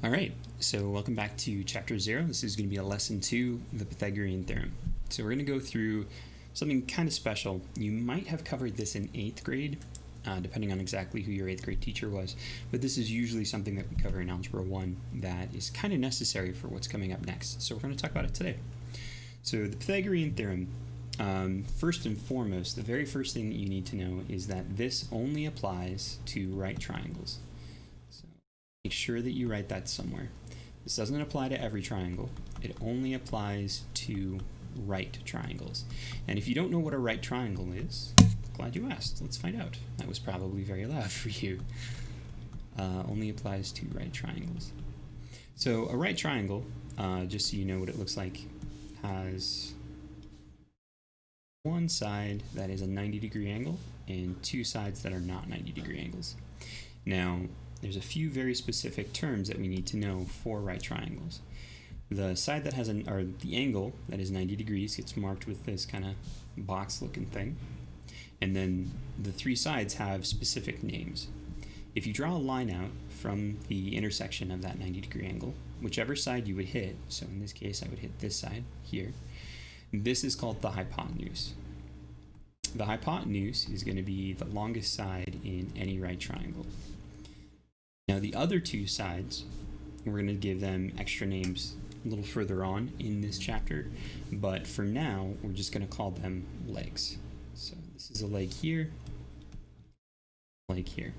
All right, so welcome back to Chapter 0. This is going to be a Lesson 2, the Pythagorean Theorem. So we're going to go through something kind of special. You might have covered this in 8th grade, depending on exactly who your 8th grade teacher was, but this is usually something that we cover in Algebra 1 that is kind of necessary for what's coming up next. So we're going to talk about it today. So the Pythagorean Theorem, first and foremost, the very first thing that you need to know is that this only applies to right triangles. Make sure that you write that somewhere. This doesn't apply to every triangle. It only applies to right triangles. And if you don't know what a right triangle is, glad you asked. Let's find out. That was probably very loud for you. Only applies to right triangles. So a right triangle, just so you know what it looks like, has one side that is a 90-degree angle and two sides that are not 90-degree angles. Now, there's a few very specific terms that we need to know for right triangles. The side that has the angle that is 90 degrees gets marked with this kind of box-looking thing. And then the three sides have specific names. If you draw a line out from the intersection of that 90-degree angle, whichever side you would hit, so in this case I would hit this side here, this is called the hypotenuse. The hypotenuse is going to be the longest side in any right triangle. Now the other two sides, we're going to give them extra names a little further on in this chapter, but for now we're just going to call them legs. So this is a leg here, leg here.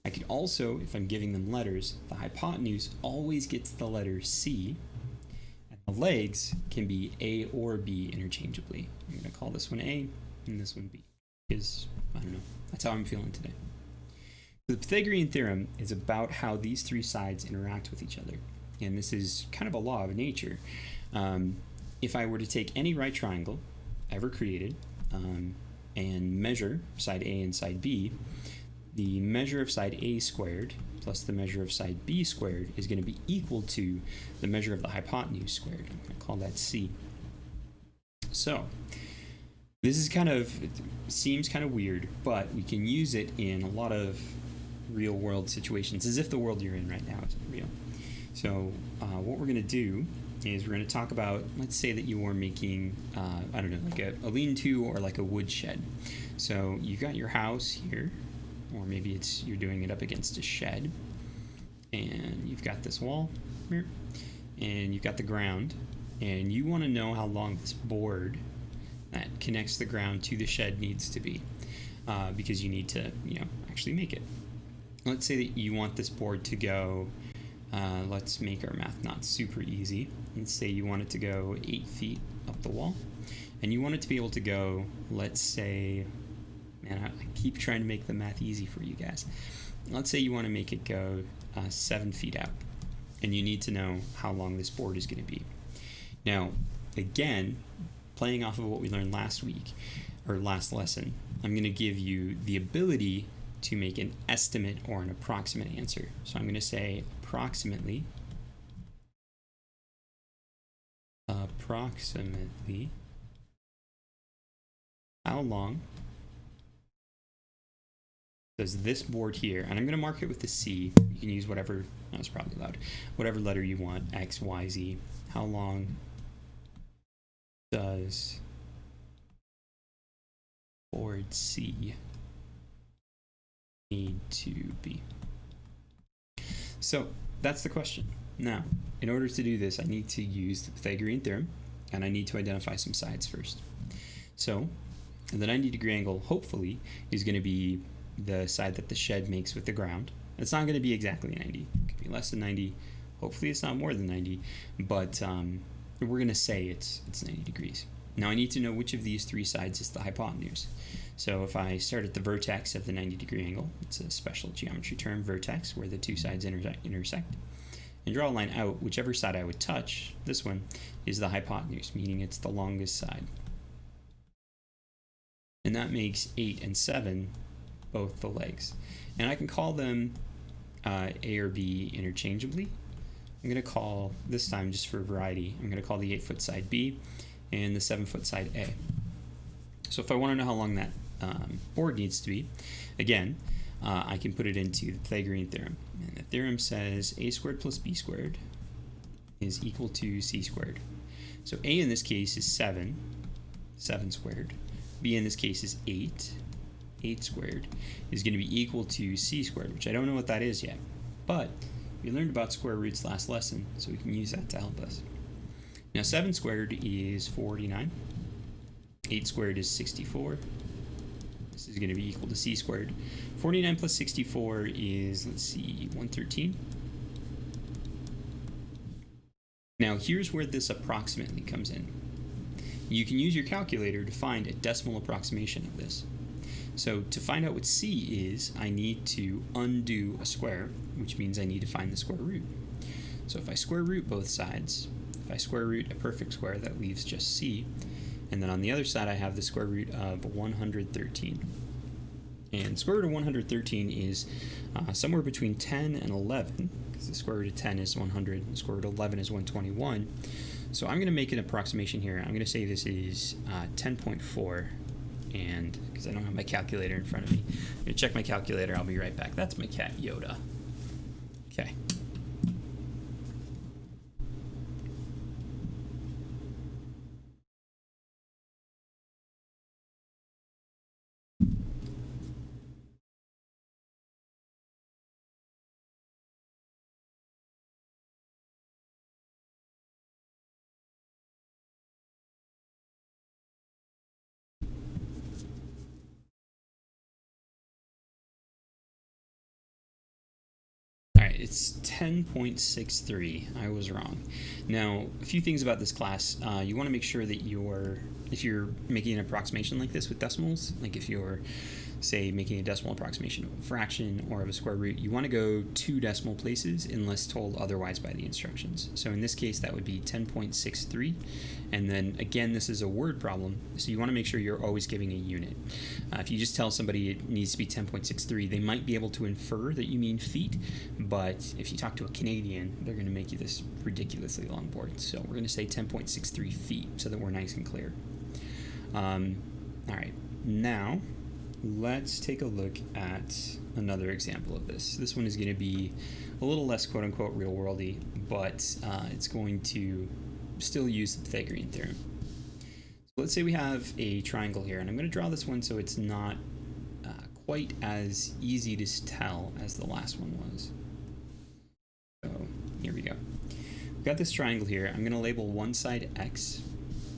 I could also, if I'm giving them letters, the hypotenuse always gets the letter C, and the legs can be A or B interchangeably. I'm going to call this one A and this one B, because, I don't know, that's how I'm feeling today. The Pythagorean theorem is about how these three sides interact with each other, and this is kind of a law of nature. If I were to take any right triangle ever created and measure side A and side B, the measure of side A squared plus the measure of side B squared is going to be equal to the measure of the hypotenuse squared. I'm going to call that C. So this is seems kind of weird, but we can use it in a lot of real world situations, as if the world you're in right now isn't real. So what we're going to do is we're going to talk about, let's say that you are making, I don't know, like a lean-to or like a wood shed. So you've got your house here, or maybe you're doing it up against a shed, and you've got this wall here, and you've got the ground, and you want to know how long this board that connects the ground to the shed needs to be, because you need to, actually make it. Let's say that you want this board to go, let's make our math not super easy. Let's say you want it to go 8 feet up the wall, and you want it to be able to go, let's say, man, I keep trying to make the math easy for you guys. Let's say you want to make it go 7 feet out, and you need to know how long this board is going to be. Now, again, playing off of what we learned last week, or last lesson, I'm going to give you the ability to make an estimate or an approximate answer. So I'm going to say approximately, how long does this board here, and I'm going to mark it with a C, you can use whatever, that was probably loud, whatever letter you want, X, Y, Z, how long does board C need to be? So that's the question. Now, in order to do this, I need to use the Pythagorean theorem, and I need to identify some sides first. So the 90-degree angle, hopefully, is going to be the side that the shed makes with the ground. It's not going to be exactly 90. It could be less than 90. Hopefully it's not more than 90, but we're going to say it's 90 degrees. Now I need to know which of these three sides is the hypotenuse. So if I start at the vertex of the 90-degree angle, it's a special geometry term, vertex, where the two sides intersect, and draw a line out, whichever side I would touch, this one, is the hypotenuse, meaning it's the longest side. And that makes 8 and 7 both the legs. And I can call them A or B interchangeably. I'm going to call, this time just for variety, I'm going to call the 8-foot side B and the 7-foot side A. So if I want to know how long that board needs to be, again, I can put it into the Pythagorean theorem. And the theorem says a squared plus b squared is equal to c squared. So a in this case is 7 squared. B in this case is 8 squared is going to be equal to c squared, which I don't know what that is yet. But we learned about square roots last lesson, so we can use that to help us. Now 7 squared is 49. 8 squared is 64. This is going to be equal to c squared. 49 plus 64 is, let's see, 113. Now here's where this approximately comes in. You can use your calculator to find a decimal approximation of this. So to find out what c is, I need to undo a square, which means I need to find the square root. So if I square root both sides, if I square root a perfect square, that leaves just c. And then on the other side, I have the square root of 113. And square root of 113 is somewhere between 10 and 11, because the square root of 10 is 100, the square root of 11 is 121. So I'm going to make an approximation here. I'm going to say this is 10.4, and because I don't have my calculator in front of me, I'm going to check my calculator. I'll be right back. That's my cat, Yoda. Okay. It's 10.63. I was wrong. Now, a few things about this class. You want to make sure that if you're making an approximation like this with decimals, like if you're, say, making a decimal approximation of a fraction or of a square root, you want to go 2 decimal places unless told otherwise by the instructions. So in this case, that would be 10.63. And then again, this is a word problem, so you want to make sure you're always giving a unit. If you just tell somebody it needs to be 10.63, they might be able to infer that you mean feet, but if you talk to a Canadian, they're going to make you this ridiculously long board. So we're going to say 10.63 feet so that we're nice and clear. All right, now let's take a look at another example of this. This one is going to be a little less quote-unquote real-worldy, but it's going to still use the Pythagorean theorem. So let's say we have a triangle here, and I'm going to draw this one so it's not quite as easy to tell as the last one was. So here we go. We've got this triangle here. I'm going to label one side x.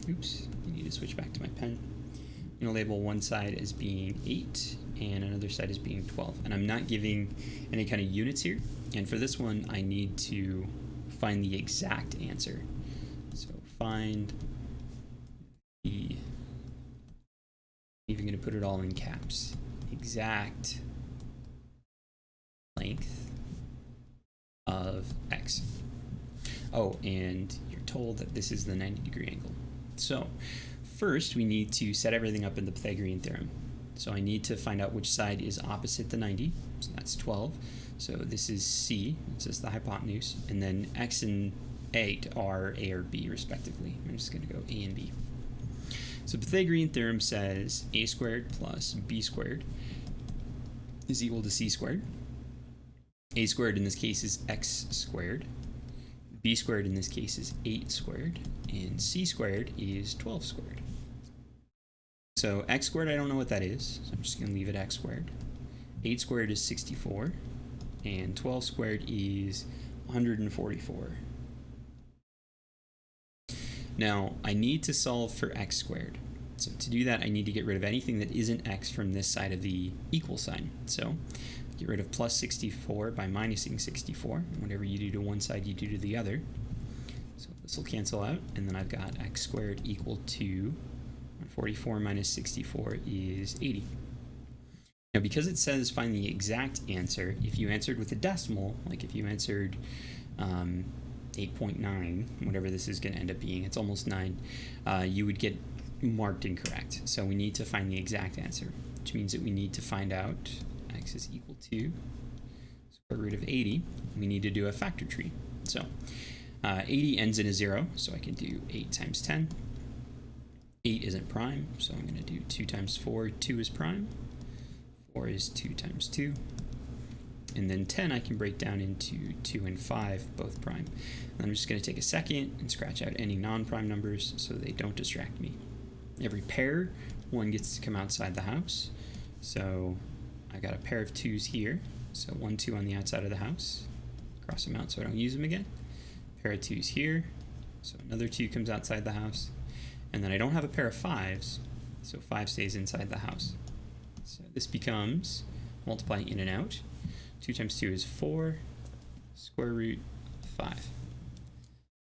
Oops, I need to switch back to my pen. I'm going to label one side as being 8 and another side as being 12. And I'm not giving any kind of units here. And for this one, I need to find the exact answer. So find the, I'm even going to put it all in caps, exact length of x. Oh, and you're told that this is the 90-degree angle. So first, we need to set everything up in the Pythagorean theorem. So I need to find out which side is opposite the 90. So that's 12. So this is C, this is the hypotenuse, and then x and 8 are A or B respectively. I'm just going to go A and B. So Pythagorean theorem says a squared plus b squared is equal to c squared. A squared in this case is x squared. B squared in this case is 8 squared. And c squared is 12 squared. So x squared, I don't know what that is, so I'm just going to leave it x squared. 8 squared is 64. And 12 squared is 144. Now, I need to solve for x squared. So to do that, I need to get rid of anything that isn't x from this side of the equal sign. So get rid of plus 64 by minusing 64. And whatever you do to one side, you do to the other. So this will cancel out, and then I've got x squared equal to 144 minus 64 is 80. Now, because it says find the exact answer, if you answered with a decimal, like if you answered 8.9, whatever this is going to end up being, it's almost 9, you would get marked incorrect. So we need to find the exact answer, which means that we need to find out x is equal to square root of 80. We need to do a factor tree. So 80 ends in a 0, so I can do 8 times 10. 8 isn't prime, so I'm going to do 2 times 4. 2 is prime. 4 is 2 times 2. And then 10 I can break down into 2 and 5, both prime. And I'm just going to take a second and scratch out any non-prime numbers so they don't distract me. Every pair, one gets to come outside the house. So I got a pair of 2s here. So 1, 2 on the outside of the house. Cross them out so I don't use them again. Pair of 2s here. So another 2 comes outside the house. And then I don't have a pair of 5s, so 5 stays inside the house. So this becomes, multiplying in and out, 2 times 2 is 4, square root 5. So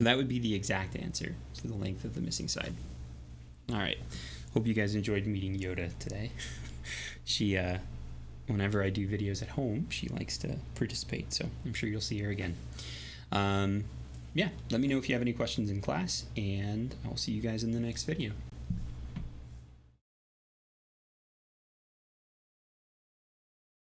that would be the exact answer to the length of the missing side. All right, hope you guys enjoyed meeting Yoda today. She, whenever I do videos at home, she likes to participate, so I'm sure you'll see her again. Yeah, let me know if you have any questions in class, and I'll see you guys in the next video.